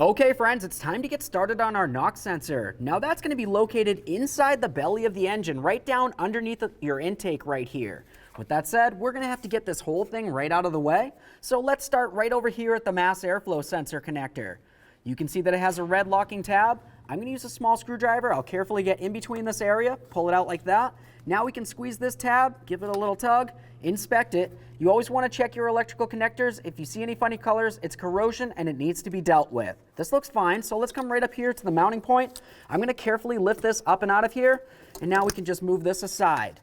Okay friends, it's time to get started on our knock sensor. Now that's going to be located inside the belly of the engine, right down underneath your intake right here. With that said, we're going to have to get this whole thing right out of the way. So let's start right over here at the mass airflow sensor connector. You can see that it has a red locking tab. I'm going to use a small screwdriver. I'll carefully get in between this area, pull it out like that. Now we can squeeze this tab, give it a little tug, inspect it. You always want to check your electrical connectors. If you see any funny colors, it's corrosion and it needs to be dealt with. This looks fine, so let's come right up here to the mounting point. I'm going to carefully lift this up and out of here, and now we can just move this aside.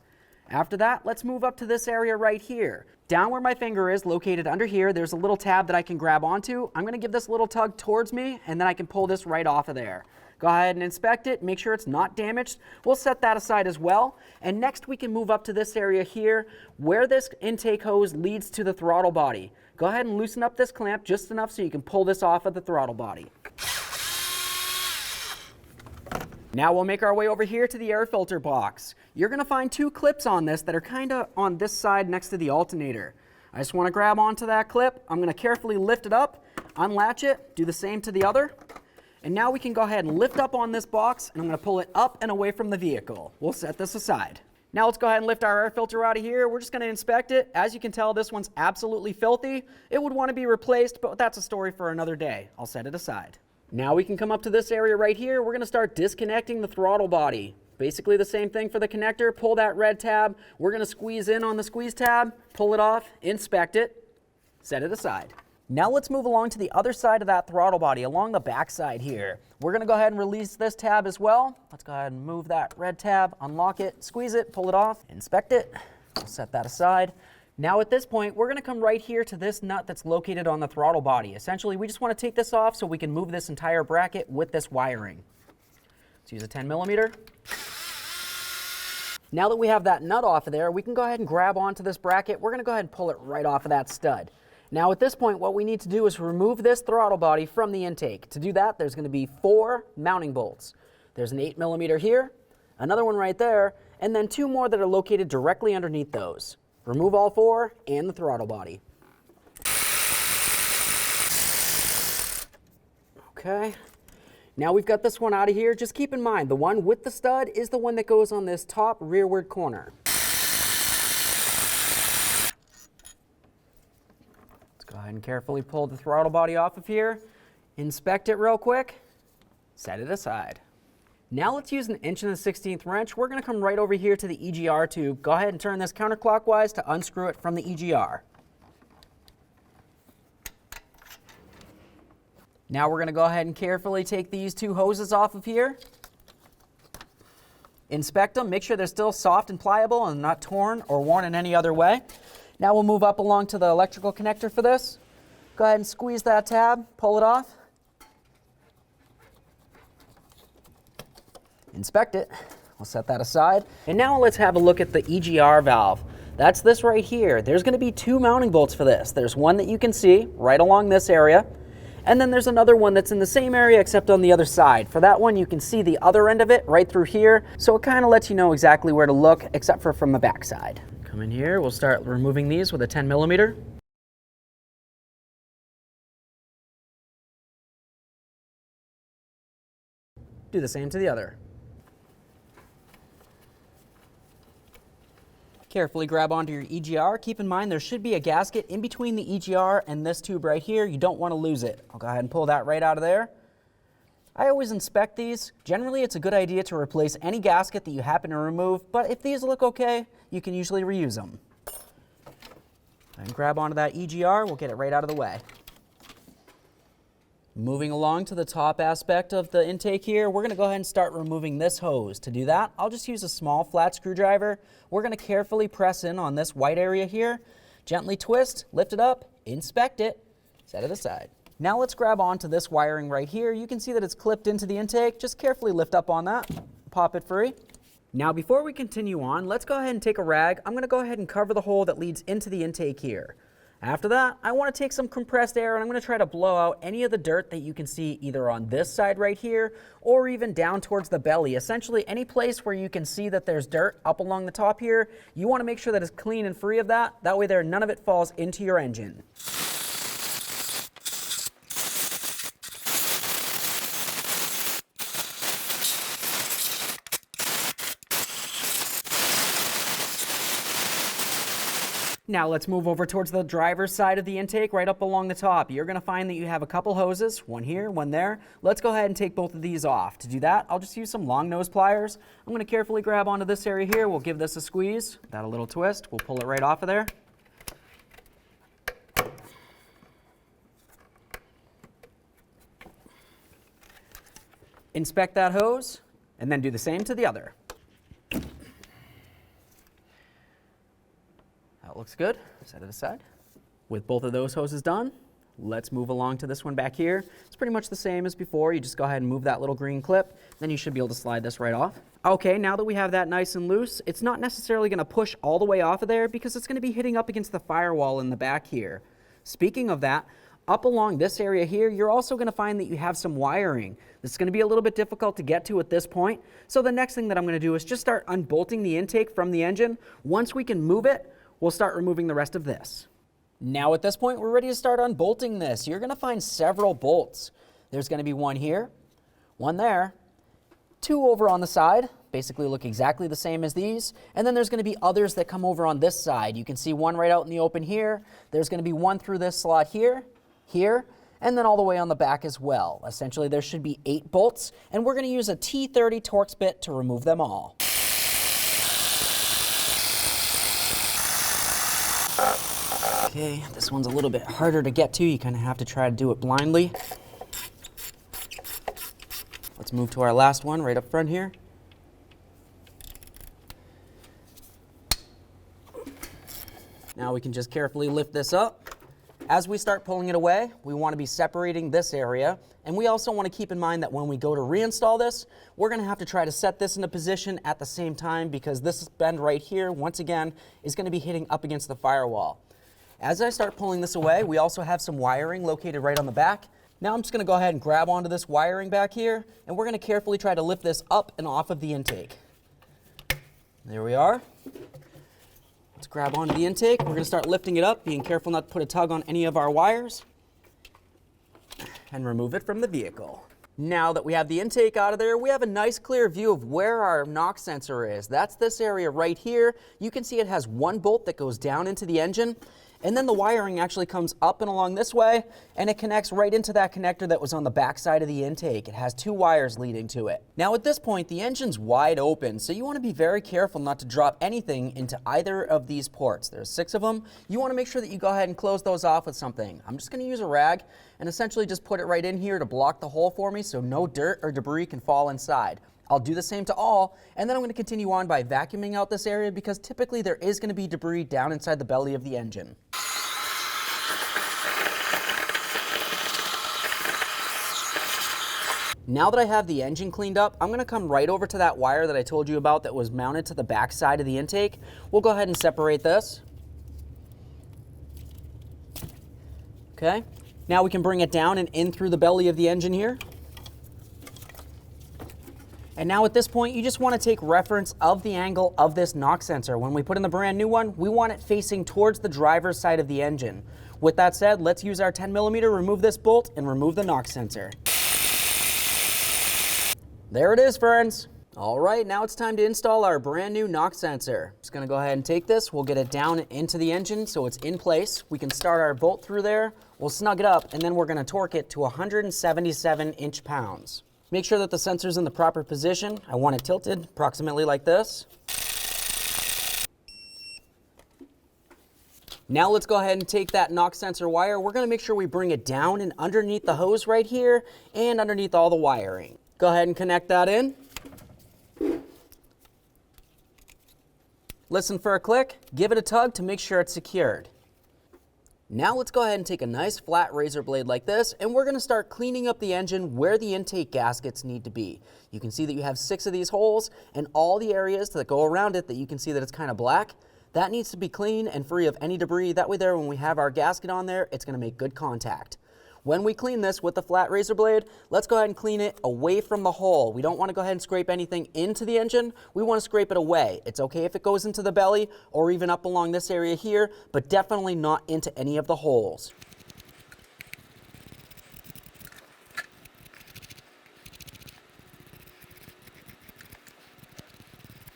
After that, let's move up to this area right here. Down where my finger is, located under here, there's a little tab that I can grab onto. I'm going to give this a little tug towards me, and then I can pull this right off of there. Go ahead and inspect it, make sure it's not damaged. We'll set that aside as well. And next we can move up to this area here where this intake hose leads to the throttle body. Go ahead and loosen up this clamp just enough so you can pull this off of the throttle body. Now we'll make our way over here to the air filter box. You're going to find two clips on this that are kind of on this side next to the alternator. I just want to grab onto that clip. I'm going to carefully lift it up, unlatch it, do the same to the other. And now we can go ahead and lift up on this box, and I'm going to pull it up and away from the vehicle. We'll set this aside. Now let's go ahead and lift our air filter out of here. We're just going to inspect it. As you can tell, this one's absolutely filthy. It would want to be replaced, but that's a story for another day. I'll set it aside. Now we can come up to this area right here. We're going to start disconnecting the throttle body. Basically the same thing for the connector. Pull that red tab. We're going to squeeze in on the squeeze tab, pull it off, inspect it, set it aside. Now let's move along to the other side of that throttle body, along the back side here. We're going to go ahead and release this tab as well. Let's go ahead and move that red tab, unlock it, squeeze it, pull it off, inspect it. We'll set that aside. Now at this point, we're going to come right here to this nut that's located on the throttle body. Essentially, we just want to take this off so we can move this entire bracket with this wiring. Let's use a 10 millimeter. Now that we have that nut off of there, we can go ahead and grab onto this bracket. We're going to go ahead and pull it right off of that stud. Now at this point, what we need to do is remove this throttle body from the intake. To do that, there's going to be 4 mounting bolts. There's an 8 millimeter here, another one right there, and then 2 more that are located directly underneath those. Remove all 4 and the throttle body. Okay. Now we've got this one out of here. Just keep in mind, the one with the stud is the one that goes on this top rearward corner. Go ahead and carefully pull the throttle body off of here, inspect it real quick, set it aside. Now let's use an 1 1/16 wrench. We're going to come right over here to the EGR tube. Go ahead and turn this counterclockwise to unscrew it from the EGR. Now we're going to go ahead and carefully take these 2 hoses off of here. Inspect them, make sure they're still soft and pliable and not torn or worn in any other way. Now we'll move up along to the electrical connector for this. Go ahead and squeeze that tab, pull it off. Inspect it. We'll set that aside. And now let's have a look at the EGR valve. That's this right here. There's going to be 2 mounting bolts for this. There's one that you can see right along this area. And then there's another one that's in the same area except on the other side. For that one, you can see the other end of it right through here. So it kind of lets you know exactly where to look except for from the back side. Come in here, we'll start removing these with a 10 millimeter. Do the same to the other. Carefully grab onto your EGR. Keep in mind there should be a gasket in between the EGR and this tube right here. You don't want to lose it. I'll go ahead and pull that right out of there. I always inspect these. Generally, it's a good idea to replace any gasket that you happen to remove, but if these look okay, you can usually reuse them. And grab onto that EGR, we'll get it right out of the way. Moving along to the top aspect of the intake here, we're going to go ahead and start removing this hose. To do that, I'll just use a small flat screwdriver. We're going to carefully press in on this white area here, gently twist, lift it up, inspect it, set it aside. Now let's grab onto this wiring right here. You can see that it's clipped into the intake. Just carefully lift up on that, pop it free. Now before we continue on, let's go ahead and take a rag. I'm going to go ahead and cover the hole that leads into the intake here. After that, I want to take some compressed air and I'm going to try to blow out any of the dirt that you can see either on this side right here or even down towards the belly. Essentially any place where you can see that there's dirt up along the top here, you want to make sure that it's clean and free of that. That way none of it falls into your engine. Now let's move over towards the driver's side of the intake, right up along the top. You're going to find that you have a couple hoses, one here, one there. Let's go ahead and take both of these off. To do that, I'll just use some long nose pliers. I'm going to carefully grab onto this area here. We'll give this a squeeze, that a little twist. We'll pull it right off of there. Inspect that hose, and then do the same to the other. That looks good. Set it aside. With both of those hoses done, let's move along to this one back here. It's pretty much the same as before. You just go ahead and move that little green clip, then you should be able to slide this right off. Okay, now that we have that nice and loose, it's not necessarily going to push all the way off of there because it's going to be hitting up against the firewall in the back here. Speaking of that, up along this area here, you're also going to find that you have some wiring. This is going to be a little bit difficult to get to at this point. So the next thing that I'm going to do is just start unbolting the intake from the engine. Once we can move it, we'll start removing the rest of this. Now at this point, we're ready to start unbolting this. You're going to find several bolts. There's going to be one here, one there, two over on the side, basically look exactly the same as these. And then there's going to be others that come over on this side. You can see one right out in the open here. There's going to be one through this slot here, and then all the way on the back as well. Essentially, there should be 8 bolts, and we're going to use a T30 Torx bit to remove them all. Okay, this one's a little bit harder to get to. You kind of have to try to do it blindly. Let's move to our last one right up front here. Now we can just carefully lift this up. As we start pulling it away, we want to be separating this area, and we also want to keep in mind that when we go to reinstall this, we're going to have to try to set this into position at the same time because this bend right here, once again, is going to be hitting up against the firewall. As I start pulling this away, we also have some wiring located right on the back. Now I'm just going to go ahead and grab onto this wiring back here, and we're going to carefully try to lift this up and off of the intake. There we are. Let's grab onto the intake. We're going to start lifting it up, being careful not to put a tug on any of our wires, and remove it from the vehicle. Now that we have the intake out of there, we have a nice clear view of where our knock sensor is. That's this area right here. You can see it has one bolt that goes down into the engine, and then the wiring actually comes up and along this way, and it connects right into that connector that was on the back side of the intake. It has 2 wires leading to it. Now at this point, the engine's wide open, so you want to be very careful not to drop anything into either of these ports. There's 6 of them. You want to make sure that you go ahead and close those off with something. I'm just going to use a rag and essentially just put it right in here to block the hole for me so no dirt or debris can fall inside. I'll do the same to all, and then I'm going to continue on by vacuuming out this area because typically there is going to be debris down inside the belly of the engine. Now that I have the engine cleaned up, I'm going to come right over to that wire that I told you about that was mounted to the back side of the intake. We'll go ahead and separate this. Okay. Now we can bring it down and in through the belly of the engine here. And now at this point, you just want to take reference of the angle of this knock sensor. When we put in the brand new one, we want it facing towards the driver's side of the engine. With that said, let's use our 10mm, remove this bolt, and remove the knock sensor. There it is, friends. All right, now it's time to install our brand new knock sensor. Just gonna go ahead and take this, we'll get it down into the engine so it's in place. We can start our bolt through there, we'll snug it up, and then we're gonna torque it to 177 inch-pounds. Make sure that the sensor's in the proper position. I want it tilted approximately like this. Now let's go ahead and take that knock sensor wire. We're gonna make sure we bring it down and underneath the hose right here and underneath all the wiring. Go ahead and connect that in. Listen for a click, give it a tug to make sure it's secured. Now let's go ahead and take a nice flat razor blade like this, and we're going to start cleaning up the engine where the intake gaskets need to be. You can see that you have 6 of these holes, and all the areas that go around it that you can see that it's kind of black, that needs to be clean and free of any debris. That way there, when we have our gasket on there, it's going to make good contact. When we clean this with the flat razor blade, let's go ahead and clean it away from the hole. We don't want to go ahead and scrape anything into the engine. We want to scrape it away. It's okay if it goes into the belly or even up along this area here, but definitely not into any of the holes.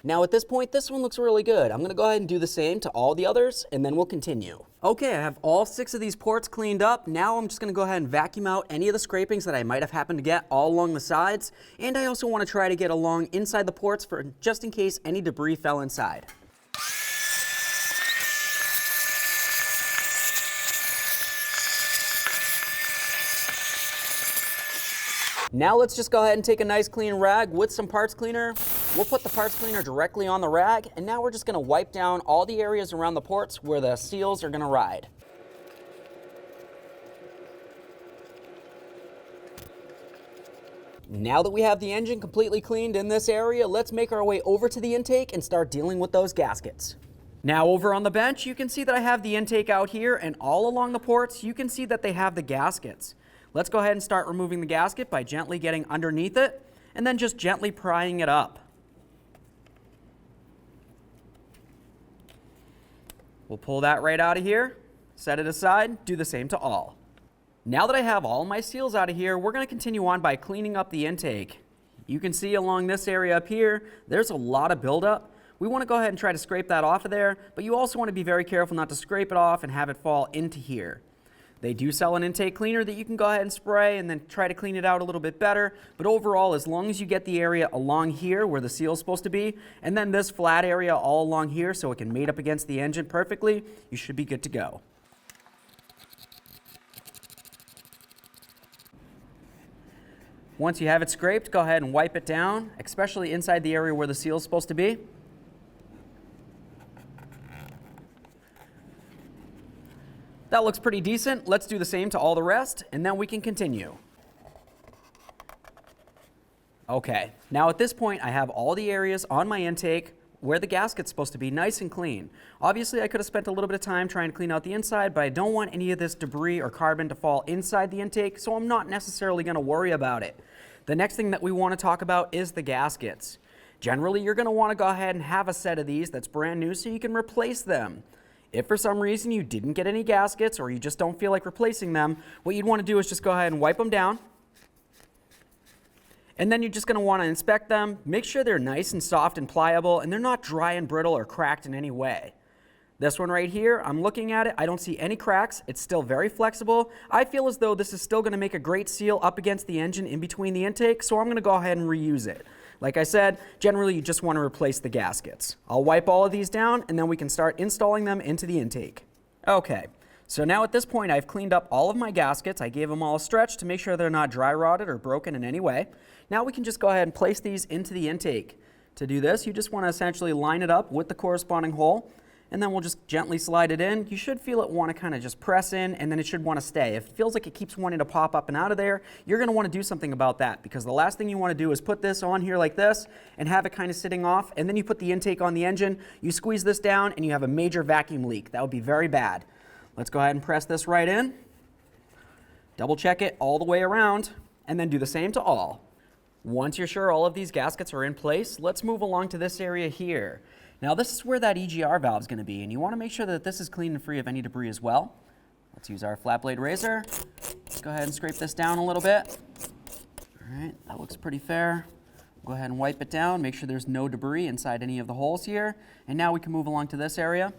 Now at this point, this one looks really good. I'm gonna go ahead and do the same to all the others, and then we'll continue. Okay, I have all 6 of these ports cleaned up. Now I'm just gonna go ahead and vacuum out any of the scrapings that I might have happened to get all along the sides. And I also wanna try to get along inside the ports for just in case any debris fell inside. Now let's just go ahead and take a nice clean rag with some parts cleaner. We'll put the parts cleaner directly on the rag, and now we're just gonna wipe down all the areas around the ports where the seals are gonna ride. Now that we have the engine completely cleaned in this area, let's make our way over to the intake and start dealing with those gaskets. Now over on the bench, you can see that I have the intake out here, and all along the ports, you can see that they have the gaskets. Let's go ahead and start removing the gasket by gently getting underneath it, and then just gently prying it up. We'll pull that right out of here, set it aside, do the same to all. Now that I have all my seals out of here, we're going to continue on by cleaning up the intake. You can see along this area up here, there's a lot of buildup. We want to go ahead and try to scrape that off of there, but you also want to be very careful not to scrape it off and have it fall into here. They do sell an intake cleaner that you can go ahead and spray and then try to clean it out a little bit better. But overall, as long as you get the area along here where the seal is supposed to be, and then this flat area all along here so it can mate up against the engine perfectly, you should be good to go. Once you have it scraped, go ahead and wipe it down, especially inside the area where the seal is supposed to be. That looks pretty decent. Let's do the same to all the rest, and then we can continue. Okay, now at this point, I have all the areas on my intake where the gasket's supposed to be nice and clean. Obviously, I could have spent a little bit of time trying to clean out the inside, but I don't want any of this debris or carbon to fall inside the intake, so I'm not necessarily going to worry about it. The next thing that we want to talk about is the gaskets. Generally, you're going to want to go ahead and have a set of these that's brand new so you can replace them. If for some reason you didn't get any gaskets or you just don't feel like replacing them, what you'd want to do is just go ahead and wipe them down. And then you're just going to want to inspect them, make sure they're nice and soft and pliable and they're not dry and brittle or cracked in any way. This one right here, I'm looking at it, I don't see any cracks, it's still very flexible. I feel as though this is still going to make a great seal up against the engine in between the intake, so I'm going to go ahead and reuse it. Like I said, generally you just want to replace the gaskets. I'll wipe all of these down and then we can start installing them into the intake. Okay, so now at this point I've cleaned up all of my gaskets. I gave them all a stretch to make sure they're not dry rotted or broken in any way. Now we can just go ahead and place these into the intake. To do this, you just want to essentially line it up with the corresponding hole, and then we'll just gently slide it in. You should feel it want to kind of just press in, and then it should want to stay. If it feels like it keeps wanting to pop up and out of there, you're going to want to do something about that, because the last thing you want to do is put this on here like this and have it kind of sitting off, and then you put the intake on the engine, you squeeze this down, and you have a major vacuum leak. That would be very bad. Let's go ahead and press this right in. Double check it all the way around, and then do the same to all. Once you're sure all of these gaskets are in place, let's move along to this area here. Now this is where that EGR valve is going to be, and you want to make sure that this is clean and free of any debris as well. Let's use our flat blade razor. Let's go ahead and scrape this down a little bit. All right, that looks pretty fair. Go ahead and wipe it down, make sure there's no debris inside any of the holes here. And now we can move along to this area.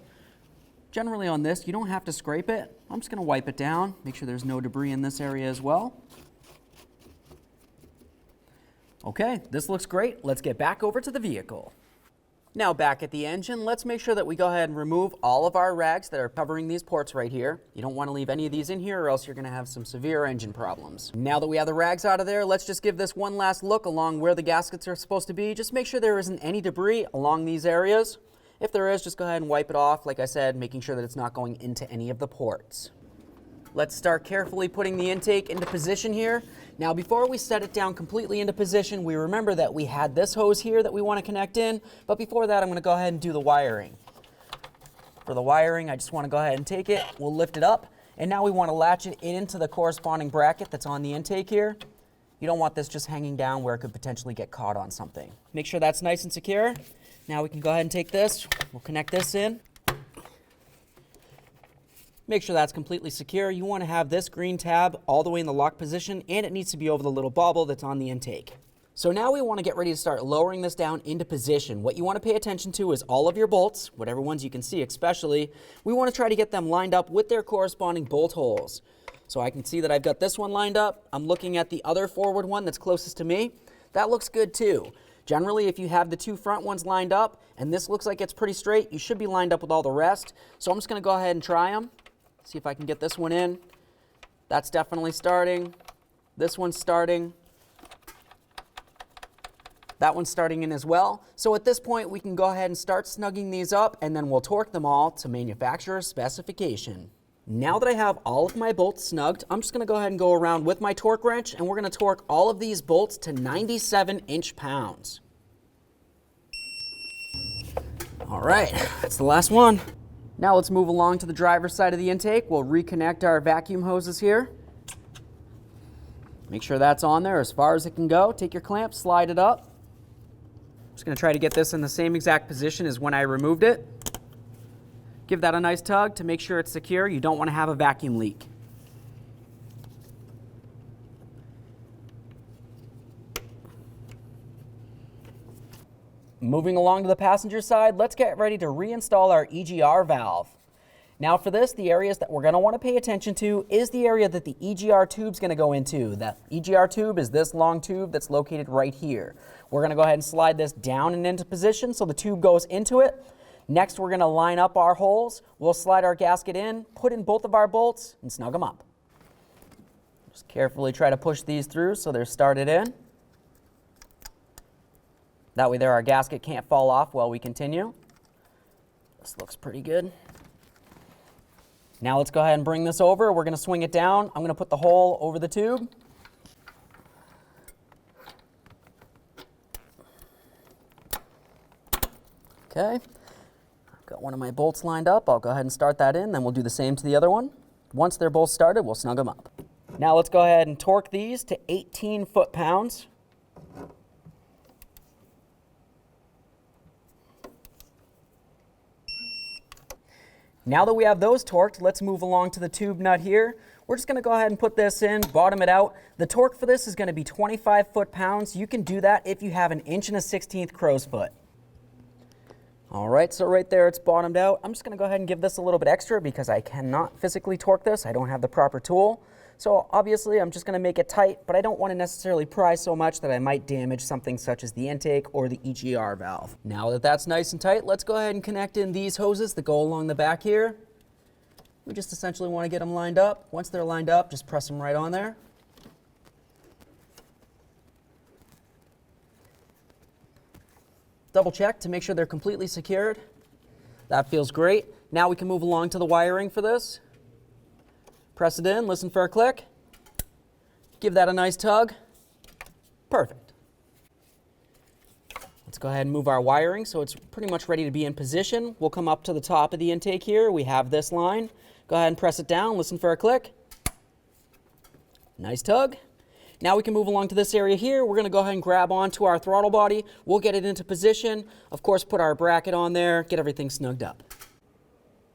Generally on this, you don't have to scrape it. I'm just going to wipe it down, make sure there's no debris in this area as well. Okay, this looks great. Let's get back over to the vehicle. Now back at the engine, let's make sure that we go ahead and remove all of our rags that are covering these ports right here. You don't want to leave any of these in here or else you're going to have some severe engine problems. Now that we have the rags out of there, let's just give this one last look along where the gaskets are supposed to be. Just make sure there isn't any debris along these areas. If there is, just go ahead and wipe it off, like I said, making sure that it's not going into any of the ports. Let's start carefully putting the intake into position here. Now before we set it down completely into position, we remember that we had this hose here that we want to connect in, but before that I'm going to go ahead and do the wiring. For the wiring, I just want to go ahead and take it, we'll lift it up, and now we want to latch it into the corresponding bracket that's on the intake here. You don't want this just hanging down where it could potentially get caught on something. Make sure that's nice and secure. Now we can go ahead and take this, we'll connect this in. Make sure that's completely secure. You want to have this green tab all the way in the lock position, and it needs to be over the little bobble that's on the intake. So now we want to get ready to start lowering this down into position. What you want to pay attention to is all of your bolts, whatever ones you can see especially. We want to try to get them lined up with their corresponding bolt holes. So I can see that I've got this one lined up. I'm looking at the other forward one that's closest to me. That looks good too. Generally, if you have the two front ones lined up and this looks like it's pretty straight, you should be lined up with all the rest. So I'm just going to go ahead and try them. See if I can get this one in. That's definitely starting. This one's starting. That one's starting in as well. So at this point, we can go ahead and start snugging these up, and then we'll torque them all to manufacturer's specification. Now that I have all of my bolts snugged, I'm just going to go ahead and go around with my torque wrench, and we're going to torque all of these bolts to 97 inch-pounds. All right, that's the last one. Now let's move along to the driver's side of the intake. We'll reconnect our vacuum hoses here. Make sure that's on there as far as it can go. Take your clamp, slide it up. Just going to try to get this in the same exact position as when I removed it. Give that a nice tug to make sure it's secure. You don't want to have a vacuum leak. Moving along to the passenger side, let's get ready to reinstall our EGR valve. Now for this, the areas that we're going to want to pay attention to is the area that the EGR tube is going to go into. That EGR tube is this long tube that's located right here. We're going to go ahead and slide this down and into position so the tube goes into it. Next, we're going to line up our holes. We'll slide our gasket in, put in both of our bolts, and snug them up. Just carefully try to push these through so they're started in. That way there our gasket can't fall off while we continue. This looks pretty good. Now let's go ahead and bring this over. We're going to swing it down. I'm going to put the hole over the tube. Okay. I've got one of my bolts lined up. I'll go ahead and start that in, then we'll do the same to the other one. Once they're both started, we'll snug them up. Now let's go ahead and torque these to 18 foot-pounds. Now that we have those torqued, let's move along to the tube nut here. We're just going to go ahead and put this in, bottom it out. The torque for this is going to be 25 foot-pounds. You can do that if you have an 1 1/16 crow's foot. All right, so right there it's bottomed out. I'm just going to go ahead and give this a little bit extra because I cannot physically torque this. I don't have the proper tool. So obviously I'm just going to make it tight, but I don't want to necessarily pry so much that I might damage something such as the intake or the EGR valve. Now that that's nice and tight, let's go ahead and connect in these hoses that go along the back here. We just essentially want to get them lined up. Once they're lined up, just press them right on there. Double check to make sure they're completely secured. That feels great. Now we can move along to the wiring for this. Press it in, listen for a click. Give that a nice tug. Perfect. Let's go ahead and move our wiring so it's pretty much ready to be in position. We'll come up to the top of the intake here. We have this line. Go ahead and press it down, listen for a click. Nice tug. Now we can move along to this area here. We're going to go ahead and grab onto our throttle body. We'll get it into position. Of course, put our bracket on there, get everything snugged up.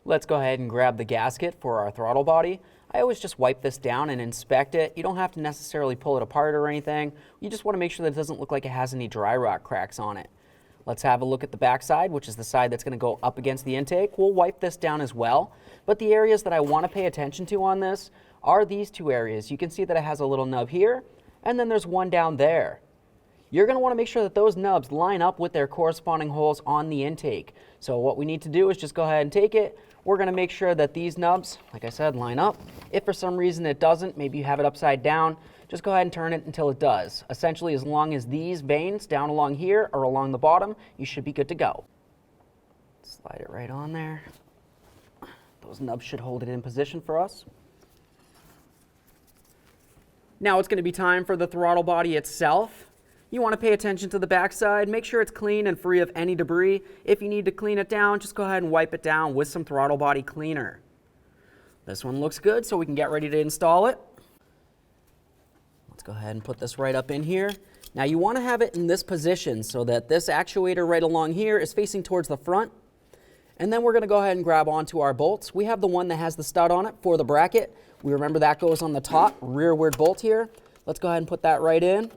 Let's go ahead and grab the gasket for our throttle body. I always just wipe this down and inspect it. You don't have to necessarily pull it apart or anything. You just want to make sure that it doesn't look like it has any dry rot cracks on it. Let's have a look at the back side, which is the side that's going to go up against the intake. We'll wipe this down as well. But the areas that I want to pay attention to on this are these two areas. You can see that it has a little nub here, and then there's one down there. You're going to want to make sure that those nubs line up with their corresponding holes on the intake. So what we need to do is just go ahead and take it. We're going to make sure that these nubs, like I said, line up. If for some reason it doesn't, maybe you have it upside down, just go ahead and turn it until it does. Essentially, as long as these veins down along here or along the bottom, you should be good to go. Slide it right on there. Those nubs should hold it in position for us. Now it's going to be time for the throttle body itself. You want to pay attention to the backside. Make sure it's clean and free of any debris. If you need to clean it down, just go ahead and wipe it down with some throttle body cleaner. This one looks good, so we can get ready to install it. Let's go ahead and put this right up in here. Now you want to have it in this position so that this actuator right along here is facing towards the front. And then we're going to go ahead and grab onto our bolts. We have the one that has the stud on it for the bracket. We remember that goes on the top rearward bolt here. Let's go ahead and put that right in.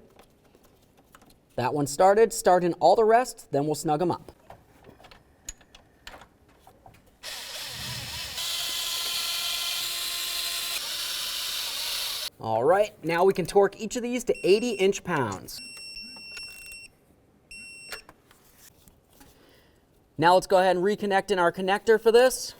That one started. Start in all the rest, then we'll snug them up. All right, now we can torque each of these to 80 inch-pounds. Now let's go ahead and reconnect in our connector for this.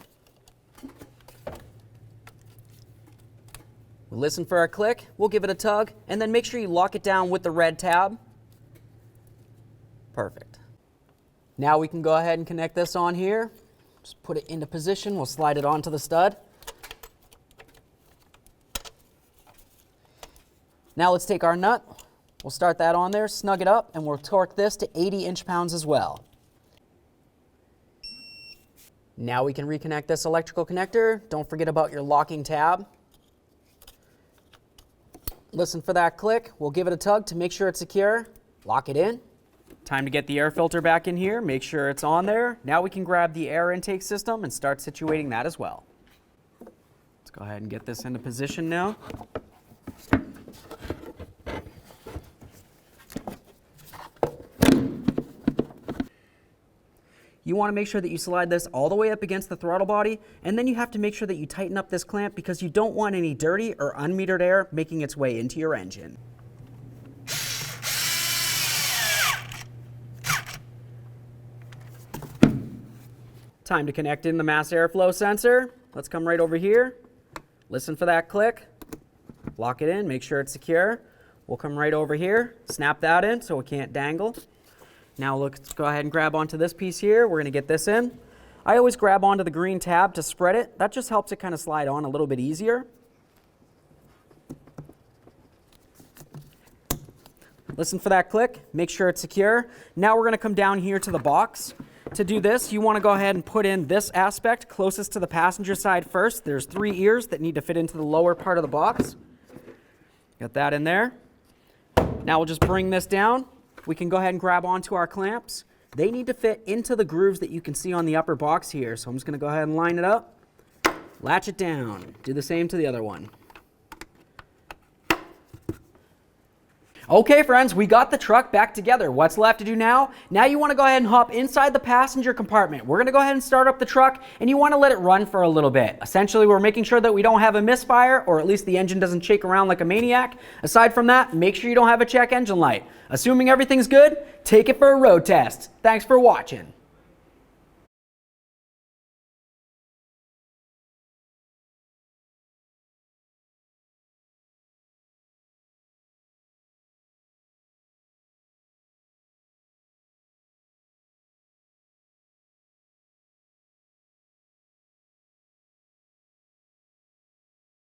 We'll listen for our click, we'll give it a tug, and then make sure you lock it down with the red tab. Perfect. Now we can go ahead and connect this on here. Just put it into position, we'll slide it onto the stud. Now let's take our nut, we'll start that on there, snug it up, and we'll torque this to 80 inch-pounds as well. Now we can reconnect this electrical connector. Don't forget about your locking tab. Listen for that click, we'll give it a tug to make sure it's secure, lock it in. Time to get the air filter back in here, make sure it's on there. Now we can grab the air intake system and start situating that as well. Let's go ahead and get this into position now. You want to make sure that you slide this all the way up against the throttle body, and then you have to make sure that you tighten up this clamp because you don't want any dirty or unmetered air making its way into your engine. Time to connect in the mass airflow sensor. Let's come right over here. Listen for that click. Lock it in, make sure it's secure. We'll come right over here, snap that in so it can't dangle. Now let's go ahead and grab onto this piece here. We're going to get this in. I always grab onto the green tab to spread it. That just helps it kind of slide on a little bit easier. Listen for that click. Make sure it's secure. Now we're going to come down here to the box. To do this, you want to go ahead and put in this aspect closest to the passenger side first. There's 3 ears that need to fit into the lower part of the box. Got that in there. Now we'll just bring this down. We can go ahead and grab onto our clamps. They need to fit into the grooves that you can see on the upper box here. So I'm just going to go ahead and line it up, latch it down. Do the same to the other one. Okay friends, we got the truck back together. What's left to do now? Now you want to go ahead and hop inside the passenger compartment. We're going to go ahead and start up the truck, and you want to let it run for a little bit. Essentially, we're making sure that we don't have a misfire, or at least the engine doesn't shake around like a maniac. Aside from that, make sure you don't have a check engine light. Assuming everything's good, take it for a road test. Thanks for watching.